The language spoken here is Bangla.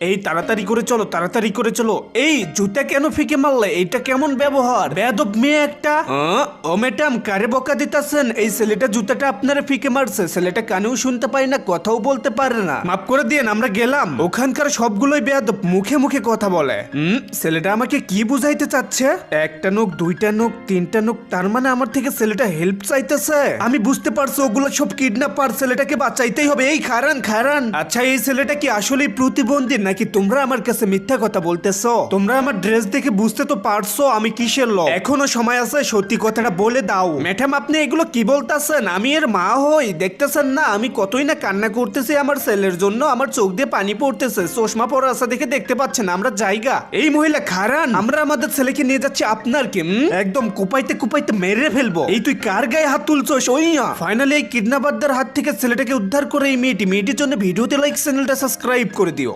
এই তাড়াতাড়ি করে চলো, তাড়াতাড়ি করে চলো। এই জুতা কেন ফিকে মারলে? এইটা কেমন ব্যবহার? বেয়াদব মেয়ে একটা। ও ম্যাডাম, কারে বকা দিতেছেন? এই ছেলেটা জুতাটা আপনারা ফিকে মারছে। ছেলেটা কানেও শুনতে পায় না, কথাও বলতে পারে না। মাফ করে দিন, আমরা গেলাম। ওখানকার সবগুলোই বেয়াদব, মুখে মুখে কথা বলে। ছেলেটা আমাকে কি বুঝাইতে চাচ্ছে? একটা নোক, দুইটা নোক, তিনটা নোক, তার মানে আমার থেকে ছেলেটা হেল্প চাইতেছে। আমি বুঝতে পারছি ওগুলো সব কিডন্যাপার, ছেলেটাকে বাঁচাইতেই হবে। এই খারান খারান। আচ্ছা, এই ছেলেটা কি আসলেই প্রতিবন্ধী নাকি তোমরা আমার কাছে মিথ্যা কথা বলতেছো? তোমরা আমার ড্রেস দেখে বুঝতে তো পারছো আমি কিসের লোক। এখনো সময় আছে, সত্যি কথাটা বলে দাও। ম্যাডাম, আপনি এগুলো কি বলতেছেন? আমি এর মা হই, দেখতেছেন না আমি কতই না কান্না করতেছি আমার ছেলের জন্য। আমার চোখ দিয়ে পানি পড়তেছে, চশমা পরা আছে দেখে দেখতে পাচ্ছেন। আমরা জায়গা এই মহিলা খারান, আমরা আমাদের ছেলেকে নিয়ে যাচ্ছি। আপনার কি একদম কুপাইতে কুপাইতে মেরে ফেলবো। এই তুই কার গায়ে হাত তুলছস? ওইয়া ফাইনালি এই কিডন্যাপারদের হাত থেকে ছেলেটাকে উদ্ধার করে এই মেয়েটির জন্য ভিডিওতে লাইক, চ্যানেলটা সাবস্ক্রাইব করে দিও।